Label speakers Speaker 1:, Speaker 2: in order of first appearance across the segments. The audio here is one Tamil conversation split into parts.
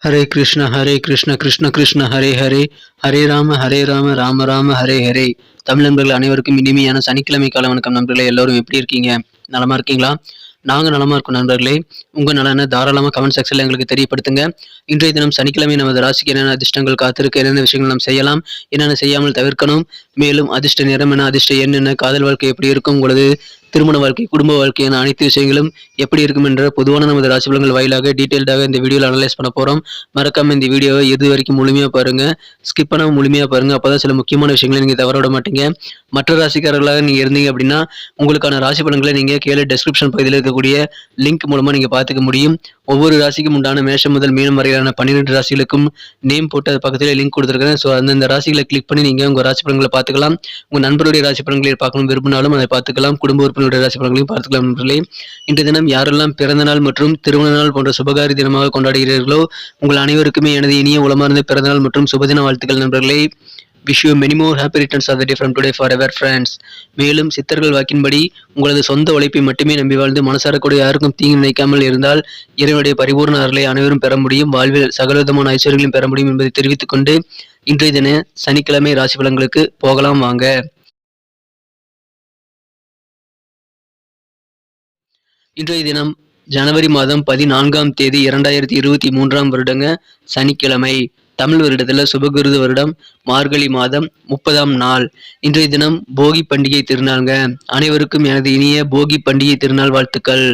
Speaker 1: ஹரே கிருஷ்ண கிருஷ்ண கிருஷ்ண ஹரே ஹரே, ஹரே ராம ராம ராம ஹரே ஹரே. தமிழ் நண்பர்கள் அனைவருக்கும் இனிமையான சனிக்கிழமை கால வணக்கம் நண்பர்களே. எல்லோரும் எப்படி இருக்கீங்க? நலமா இருக்கீங்களா? நாங்கள் நலமா இருக்கோம் நண்பர்களே. உங்கள் நலனை தாராளமாக கமெண்ட் செக்ஷனில் எங்களுக்கு தெரியப்படுத்துங்க. இன்றைய தினம் சனிக்கிழமை நமது ராசிக்கு என்னென்ன அதிர்ஷ்டங்கள் காத்திருக்கு, என்னென்ன விஷயங்கள் நாம் செய்யலாம், என்னென்ன செய்யாமல் தவிர்க்கணும், மேலும் அதிர்ஷ்ட நிறம் என்ன, அதிர்ஷ்ட எண் என்ன, காதல் வாழ்க்கை எப்படி இருக்கும், உங்களது திருமண வாழ்க்கை, குடும்ப வாழ்க்கை என அனைத்து விஷயங்களும் எப்படி இருக்கும் என்ற பொதுவான நமது ராசி பலன்கள் வாயிலாக டீட்டெயில்டாக இந்த வீடியோவில் அனலைஸ் பண்ண போகிறோம். மறக்காம இந்த வீடியோவை இது வரைக்கும் முழுமையாக பாருங்க, ஸ்கிப் பண்ணாமல் முழுமையாக பாருங்க. அப்போதான் சில முக்கியமான விஷயங்களை நீங்கள் தவற விட மாட்டீங்க. மற்ற ராசிக்காரர்களாக நீங்கள் இருந்தீங்க அப்படின்னா உங்களுக்கான ராசி பலன்களை நீங்கள் கீழே டெஸ்கிரிப்ஷன் பகுதியில் இருக்கக்கூடிய லிங்க் மூலமாக நீங்கள் பார்த்துக்க முடியும். ஒவ்வொரு ராசிக்கும் உண்டான மேஷம் முதல் மீனம் வரையிலான 12 ராசிகளுக்கும் நேம் போட்டு அது பக்கத்தில் லிங்க் கொடுத்துருக்கேன். ஸோ அந்தந்த ராசிகளை கிளிக் பண்ணி நீங்கள் உங்கள் ராசி பலன்களை பார்த்துக்கலாம். உங்கள் நண்பருடைய ராசி பலன்களை பார்க்கணும் விரும்பினாலும் அதை பார்த்துக்கலாம். குடும்ப உறுப்பினருடைய ராசி பலன்களையும் பார்த்துக்கலாம் நண்பர்களே. இன்றைய தினம் யாரெல்லாம் பிறந்த நாள் மற்றும் திருமண நாள் போன்ற சுபகாரி தினமாக கொண்டாடுகிறீர்களோ உங்கள் அனைவருக்குமே எனது இனிய உளமார்ந்த பிறந்தநாள் மற்றும் சுபதின வாழ்த்துக்கள் நண்பர்களே. Wish you many more happy returns of the day from today forever friends. மேலும் சித்தர்கள் வாக்கின்படி உங்களது சொந்த உழைப்பை மட்டுமே நம்பி வாழ்ந்து மனசாரக்கூடிய யாருக்கும் தீங்கு நினைக்காமல் இருந்தால் இறைவனுடைய பரிபூர்ண அருளை அனைவரும் பெற முடியும், வாழ்வில் சகலவிதமான ஐஸ்வர்யங்களையும் பெற முடியும் என்பதை தெரிவித்துக் கொண்டு இன்றைய தின சனிக்கிழமை ராசி பலன்களுக்கு போகலாம் வாங்க. இன்றைய தினம் ஜனவரி மாதம் 14ஆம் தேதி 2023ஆம் வருடங்க சனிக்கிழமை. தமிழ் வருடத்தில் சுபகிருது வருடம் மார்கழி மாதம் 30ஆம் நாள். இன்றைய தினம் போகி பண்டிகை திருநாளுங்க. அனைவருக்கும் எனது இனிய போகி பண்டிகை திருநாள் வாழ்த்துக்கள்.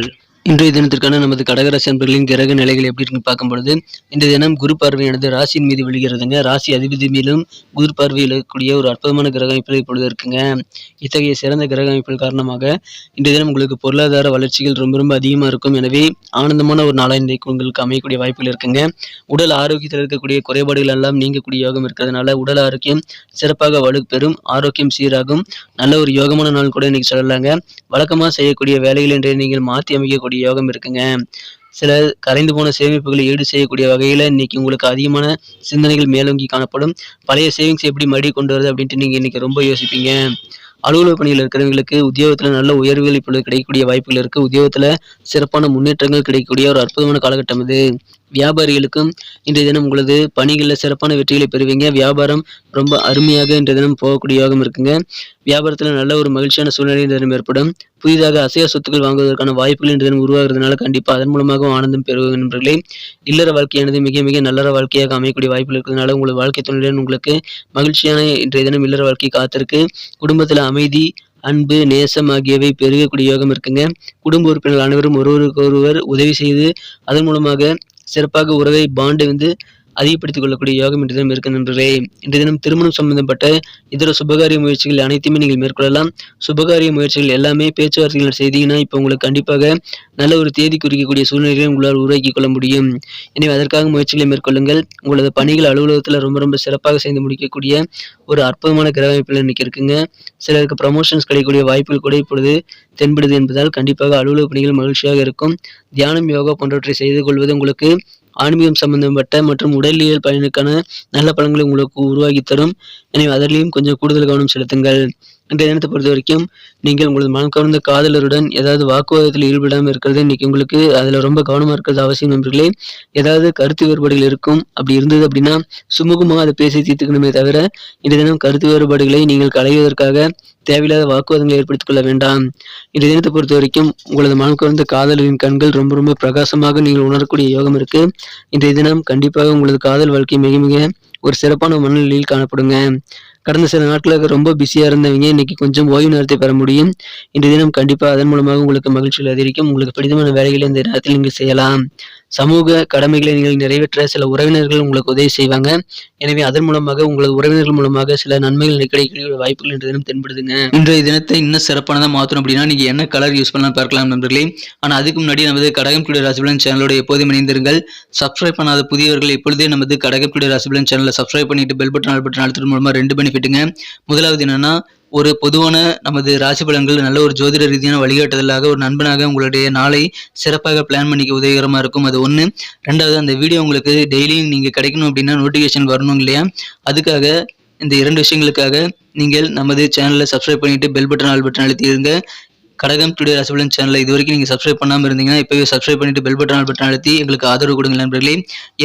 Speaker 1: இன்றைய தினத்திற்கான நமது கடகராசி அன்பர்களின் கிரக நிலைகள் எப்படி இருக்குன்னு பார்க்கும் பொழுது இன்றைய தினம் குரு பார்வையானது ராசியின் மீது விழுகிறதுங்க. ராசி அதிபதி மீதும் குரு பார்வையில் இருக்கக்கூடிய ஒரு அற்புதமான கிரக அமைப்பில் இப்பொழுது இருக்குங்க. இத்தகைய சிறந்த கிரக அமைப்பில் காரணமாக இன்றைய தினம் உங்களுக்கு பொருளாதார வளர்ச்சிகள் ரொம்ப ரொம்ப அதிகமாக இருக்கும். எனவே ஆனந்தமான ஒரு நாளாக இன்றைக்கு உங்களுக்கு அமையக்கூடிய வாய்ப்புகள் இருக்குங்க. உடல் ஆரோக்கியத்தில் இருக்கக்கூடிய குறைபாடுகள் எல்லாம் நீங்கக்கூடிய யோகம் இருக்கிறதுனால உடல் ஆரோக்கியம் சிறப்பாக வலுப்பெறும், ஆரோக்கியம் சீராகும். நல்ல ஒரு யோகமான நாள் கூட இன்னைக்கு சொல்லலாங்க. வழக்கமாக செய்யக்கூடிய வேலைகள் இன்றைய நீங்கள் மாற்றி அமைக்கக்கூடிய யோகம் இருக்குங்க. சில கரைந்து போன சேமிப்புகளை ஈடு செய்யக்கூடிய வகையில இன்னைக்கு உங்களுக்கு அதிகமான சிந்தனைகள் மேலோங்கி காணப்படும். பழைய சேவிங்ஸ் எப்படி மறுபடி கொண்டு வருது அப்படின்ட்டு நீங்க இன்னைக்கு ரொம்ப யோசிப்பீங்க. அலுவலக பணியில் இருக்கிறவங்களுக்கு உத்தியோகத்துல நல்ல உயர்வுகள் இப்பொழுது கிடைக்கக்கூடிய வாய்ப்புகள் இருக்கு. உத்தியோகத்துல சிறப்பான முன்னேற்றங்கள் கிடைக்கக்கூடிய ஒரு அற்புதமான காலகட்டம் இது. வியாபாரிகளுக்கும் இன்றைய தினம் உங்களது பணிகளில் சிறப்பான வெற்றிகளை பெறுவீங்க. வியாபாரம் ரொம்ப அருமையாக இன்றைய தினம் போகக்கூடிய யோகம் இருக்குங்க. வியாபாரத்தில் நல்ல ஒரு மகிழ்ச்சியான சூழ்நிலை இந்த தினம் ஏற்படும். புதிதாக அசைய சொத்துக்கள் வாங்குவதற்கான வாய்ப்புகள் இன்றைய தினம் உருவாகிறதுனால கண்டிப்பாக அதன் மூலமாக ஆனந்தம் பெறுவாங்க நண்பர்களே. இல்லற வாழ்க்கையானது மிக மிக நல்லற வாழ்க்கையாக அமையக்கூடிய வாய்ப்புகள் இருக்கிறதுனால உங்களது வாழ்க்கை துணையுடன் உங்களுக்கு மகிழ்ச்சியான இன்றைய தினம் இல்லற வாழ்க்கை காத்திருக்கு. குடும்பத்தில் அமைதி, அன்பு, நேசம் ஆகியவை பெருகக்கூடிய யோகம் இருக்குங்க. குடும்ப உறுப்பினர்கள் அனைவரும் ஒருவருக்கு ஒருவர் உதவி செய்து அதன் மூலமாக சிறப்பாக உறவை பாண்டு அதிகப்படுத்திக் கொள்ளக்கூடிய யோகம் இன்றைய தினம் இருக்கு நண்பர்களே. இன்றைய தினம் திருமணம் சம்பந்தப்பட்ட இதர சுபகாரிய முயற்சிகள் அனைத்துமே நீங்கள் மேற்கொள்ளலாம். சுபகாரிய முயற்சிகள் எல்லாமே பேச்சுவார்த்தைகள் செய்தீங்கன்னா இப்போ உங்களுக்கு கண்டிப்பாக நல்ல ஒரு தேதி குறிக்கக்கூடிய சூழ்நிலைகளை உங்களால் உருவாக்கி கொள்ள முடியும். எனவே அதற்காக முயற்சிகளை மேற்கொள்ளுங்கள். உங்களது பணிகள் அலுவலகத்தில் ரொம்ப ரொம்ப சிறப்பாக செய்து முடிக்கக்கூடிய ஒரு அற்புதமான கிரக அமைப்பில் இன்னைக்கு இருக்குங்க. சிலருக்கு ப்ரமோஷன்ஸ் கிடைக்கக்கூடிய வாய்ப்புகள் கூட இப்பொழுது தென்படுது என்பதால் கண்டிப்பாக அலுவலக பணிகள் மகிழ்ச்சியாக இருக்கும். தியானம், யோகா போன்றவற்றை செய்து கொள்வது உங்களுக்கு ஆன்மீகம் சம்பந்தப்பட்ட மற்றும் உடலியல் பயனுக்கான நல்ல பலன்களை உங்களுக்கு உருவாக்கி தரும். எனவே அதிலையும் கொஞ்சம் கூடுதல் கவனம் செலுத்துங்கள். இன்றைய தினத்தை பொறுத்த வரைக்கும் நீங்கள் உங்களது மனம் கவர்ந்த காதலருடன் ஏதாவது வாக்குவாதத்தில் ஈடுபடாமல் இருக்கிறது இன்னைக்கு உங்களுக்கு அதில் ரொம்ப கவனமாக இருக்கிறது அவசியம் நண்பர்களே. ஏதாவது கருத்து வேறுபாடுகள் இருக்கும், அப்படி இருந்தது அப்படின்னா சுமூகமாக அதை பேசி தீர்த்துக்கணுமே தவிர இன்றைய தினம் கருத்து வேறுபாடுகளை நீங்கள் களைவதற்காக தேவையில்லாத வாக்குவாதங்களை ஏற்படுத்திக் கொள்ள வேண்டாம். இன்றைய தினத்தை பொறுத்த வரைக்கும் உங்களது மனம் கவர்ந்த காதலரின் கண்கள் ரொம்ப ரொம்ப பிரகாசமாக நீங்கள் உணரக்கூடிய யோகம் இருக்கு. இன்றைய தினம் கண்டிப்பாக உங்களது காதல் வாழ்க்கை மிக மிக ஒரு சிறப்பான மனநிலையில் காணப்படுங்க. கடந்த சில நாட்களுக்கு ரொம்ப பிஸியாக இருந்தவங்க இன்னைக்கு கொஞ்சம் ஓய்வு நேரத்தை பெற முடியும். இன்றைய தினம் கண்டிப்பாக அதன் மூலமாக உங்களுக்கு மகிழ்ச்சிகள் அதிகரிக்கும். உங்களுக்கு பிடித்தமான வேலைகளை இந்த நேரத்தில் நீங்கள் செய்யலாம். சமூக கடமைகளை நீங்கள் நிறைவேற்ற சில உறவினர்கள் உங்களுக்கு உதவி செய்வாங்க. எனவே அதன் மூலமாக உங்களது உறவினர்கள் மூலமாக சில நன்மைகள் கிடைக்கக்கூடிய வாய்ப்புகள் இன்றைய தினம் தென்படுதுங்க. இன்றைய தினத்தை இன்னும் சிறப்பானதாக மாற்றணும் அப்படின்னா நீங்க என்ன கலர் யூஸ் பண்ணலாம் பார்க்கலாம் நண்பர்களே. ஆனால் அதுக்கு முன்னாடி நமது கடகம் டுடே ராசிபலன் சேனலோட எப்போதும் இணைந்திருங்கள். சப்ஸ்கிரைப் பண்ணாத புதியவர்கள் இப்பொழுதே நமது கடகம் டுடே ராசிபலன் சேனலை சப்ஸ்கிரைப் பண்ணிட்டு பெல் பட்டன் அழுத்துறது மூலமா 2 பெனிஃபிட்டுங்க. முதலாவது என்னன்னா ஒரு பொதுவான நமது ராசி பலன்கள் நல்ல ஒரு ஜோதிட ரீதியான வழிகாட்டுதலாக ஒரு நண்பனாக உங்களுடைய நாளை சிறப்பாக பிளான் பண்ணிக்க உதவிகரமாக இருக்கும். அது ஒன்று. ரெண்டாவது, அந்த வீடியோ உங்களுக்கு டெய்லியும் நீங்கள் கிடைக்கணும் அப்படின்னா நோட்டிஃபிகேஷன் வரணும் இல்லையா, அதுக்காக இந்த 2 விஷயங்களுக்காக நீங்கள் நமது சேனலை சப்ஸ்கிரைப் பண்ணிட்டு பெல் பட்டன் ஆல் பட்டன் அழுத்திடுங்க. கடகம் டுடே ராசிபலன் சேனலை இது வரைக்கும் நீங்கள் சப்ஸ்கிரைப் பண்ணாமல் இருந்தீங்கன்னா இப்போவே சப்ஸ்கிரைப் பண்ணிட்டு பெல் பட்டன் அழுத்தி எங்களுக்கு ஆதரவு கொடுங்க நண்பர்களே.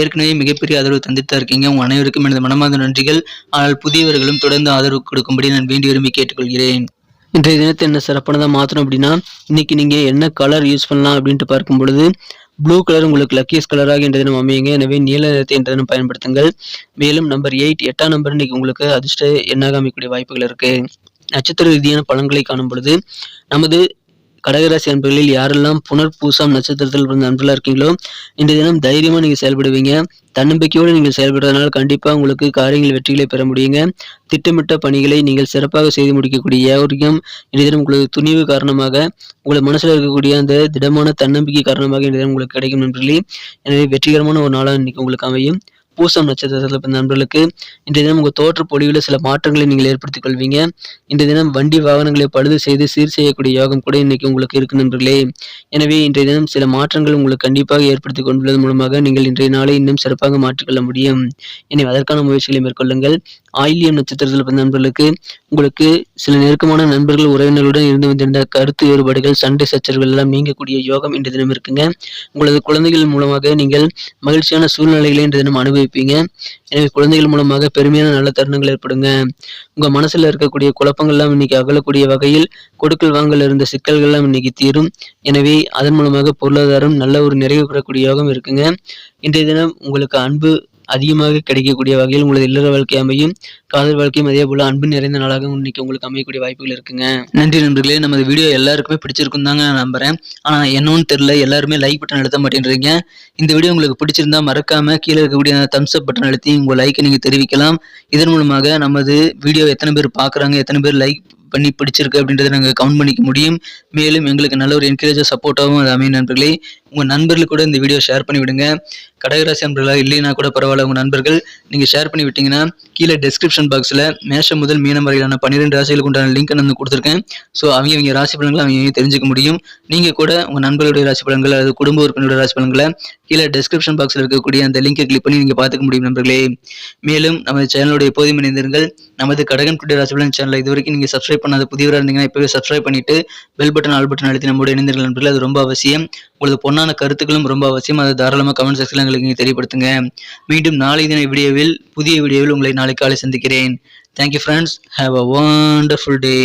Speaker 1: ஏற்கனவே மிகப்பெரிய ஆதரவு தந்துட்டு தான் இருக்கீங்க. உங்கள் அனைவருக்கும் எனது மனமார்ந்த நன்றிகள். ஆனால் புதியவர்களும் தொடர்ந்து ஆதரவு கொடுக்கும்படி நான் வேண்டி விரும்பி கேட்டுக்கொள்கிறேன். இன்றைய தினத்தை என்ன சிறப்பானதாக மாற்றணும் அப்படின்னா, இன்னைக்கு நீங்கள் என்ன கலர் யூஸ் பண்ணலாம் அப்படின்ட்டு பார்க்கும் பொழுது ப்ளூ கலர் உங்களுக்கு லக்கியஸ்ட் கலராக இன்றைய தினம் அமையுங்க. எனவே நீல நிறத்தை இன்றைய தினம் பயன்படுத்துங்கள். மேலும் நம்பர் 8 8ஆம் நம்பர் இன்னைக்கு உங்களுக்கு அதிர்ஷ்ட எண்ணாக அமைக்கக்கூடிய வாய்ப்புகள் இருக்கு. நட்சத்திர ரீதியான பலன்களை காணும் பொழுது நமது கடகராசி அன்பர்களில் யாரெல்லாம் புனர்பூசம் நட்சத்திரத்தில் பிறந்த நண்பர்களாக இருக்கீங்களோ இன்றைய தினம் தைரியமா நீங்க செயல்படுவீங்க. தன்னம்பிக்கையோடு நீங்கள் செயல்படுறதுனால கண்டிப்பா உங்களுக்கு காரியங்கள் வெற்றிகளை பெற முடியுங்க. திட்டமிட்ட பணிகளை நீங்கள் சிறப்பாக செய்து முடிக்கக்கூடிய யோகம் இன்றைய தினம் உங்களுக்கு துணிவு காரணமாக உங்களை மனசுல இருக்கக்கூடிய அந்த திடமான தன்னம்பிக்கை காரணமாக இன்றைய தினம் உங்களுக்கு கிடைக்கும் நண்பர்களே. எனவே வெற்றிகரமான ஒரு நாளாக இன்னைக்கு உங்களுக்கு அமையும். பூசம் நட்சத்திரத்தில் பிறந்த நண்பர்களுக்கு இன்றைய தினம் உங்கள் தோற்ற பொலிவில் சில மாற்றங்களை நீங்கள் ஏற்படுத்திக் கொள்வீங்க. இன்றைய தினம் வண்டி வாகனங்களை பழுது செய்து சீர் செய்யக்கூடிய யோகம் கூட இன்னைக்கு உங்களுக்கு இருக்கு நண்பர்களே. எனவே இன்றைய தினம் சில மாற்றங்கள் உங்களுக்கு கண்டிப்பாக ஏற்படுத்தி கொண்டுள்ளது மூலமாக நீங்கள் இன்றைய நாளை இன்னும் சிறப்பாக மாற்றிக்கொள்ள முடியும். எனவே அதற்கான முயற்சிகளை மேற்கொள்ளுங்கள். ஆயில்யம் நட்சத்திரத்தில் பிறந்த நண்பர்களுக்கு உங்களுக்கு சில நெருக்கமான நண்பர்கள் உறவினர்களுடன் இருந்து வந்திருந்த கருத்து வேறுபாடுகள் சண்டை சச்சரவுகள் எல்லாம் நீங்கக்கூடிய யோகம் இன்றைய தினம் இருக்குங்க. உங்களது குழந்தைகள் மூலமாக நீங்கள் மகிழ்ச்சியான சூழ்நிலைகளை இன்றைய தினம் அனுபவிப்பீங்க. எனவே குழந்தைகள் மூலமாக பெருமையான நல்ல தருணங்கள் ஏற்படுங்க. உங்க மனசுல இருக்கக்கூடிய குழப்பங்கள் எல்லாம் இன்னைக்கு அகலக்கூடிய வகையில் கொடுக்கல் வாங்கல இருந்த சிக்கல்கள் எல்லாம் இன்னைக்கு தீரும். எனவே அதன் மூலமாக பொருளாதாரம் நல்ல ஒரு நிறைவு பெறக்கூடிய யோகம் இருக்குங்க. இன்றைய தினம் உங்களுக்கு அன்பு அதிகமாக கிடைக்கக்கூடிய வகையில் உங்களது இல்லற வாழ்க்கை அமையும். காதல் வாழ்க்கையும் அதே போல அன்பு நிறைந்த நாளாக இன்னைக்கு உங்களுக்கு அமையக்கூடிய வாய்ப்புகள் இருக்குங்க. நன்றி நண்பர்களே. நமது வீடியோ எல்லாருக்குமே பிடிச்சிருக்கும் தாங்க நான் நம்புறேன். ஆனா என்னன்னு தெரியல, எல்லாருமே லைக் பட்டன் அழுத்த மாட்டேன்றீங்க. இந்த வீடியோ உங்களுக்கு பிடிச்சிருந்தா மறக்காம கீழே இருக்கக்கூடிய தம்ஸ் அப் பட்டன் அழுத்தி உங்க லைக்கை நீங்க தெரிவிக்கலாம். இதன் மூலமாக நமது வீடியோ எத்தனை பேர் பாக்குறாங்க, எத்தனை பேர் லைக் பண்ணி பிடிச்சிருக்கு அப்படின்றத நாங்கள் கவுண்ட் பண்ணிக்க முடியும். மேலும் எங்களுக்கு நல்ல ஒரு என்கரேஜாக சப்போர்ட்டாகவும் அது அமையும் நண்பர்களே. உங்கள் நண்பர்களுக்கு கூட இந்த வீடியோ ஷேர் பண்ணி விடுங்க. கடகராசி நண்பர்களாக இல்லைன்னா கூட பரவாயில்ல, உங்கள் நண்பர்கள் நீங்கள் ஷேர் பண்ணி விட்டீங்கன்னா கீழே டெஸ்கிரிப்ஷன் பாக்ஸில் மேஷம் முதல் மீனம் வரையிலான 12 ராசிகளுக்கு உண்டான லிங்க் நான் கொடுத்துருக்கேன். ஸோ அவங்க ராசி பலன்களை அவங்க தெரிஞ்சுக்க முடியும். நீங்கள் கூட உங்கள் நண்பர்களுடைய ராசி பலன்கள் அல்லது குடும்ப உறுப்பினருடைய ராசி பலன்களை கீழே டெஸ்கிரிப்ஷன் பாக்ஸில் இருக்கக்கூடிய அந்த லிங்கை கிளிக் பண்ணி நீங்கள் பார்த்துக்க முடியும் நண்பர்களே. மேலும் நமது சேனலோட எப்போதும் இணைந்திருங்கள். நமது கடகம் டுடே ராசி பலன் சேனலை இது வரைக்கும் நீங்கள் சப்ஸ்கிரைப் பண்ணாத புதியவராக இருந்தீங்கன்னா இப்போவே சப்ஸ்கிரைப் பண்ணிட்டு பெல் பட்டன் ஆல் பட்டன் அழுத்தி நம்மளோட இணைந்திருங்கள் நண்பர்களே. அது ரொம்ப அவசியம். உங்களது பொன்னான கருத்துக்களும் ரொம்ப அவசியம். அதை தாராளமாக கமெண்ட் செக்ஷனில் எங்களுக்கு நீங்கள் தெரியப்படுத்துங்க. மீண்டும் நாளை தின புதிய வீடியோவில் உங்களை நாளை காலை சந்திக்கிறேன். Thank you friends. Have a wonderful day.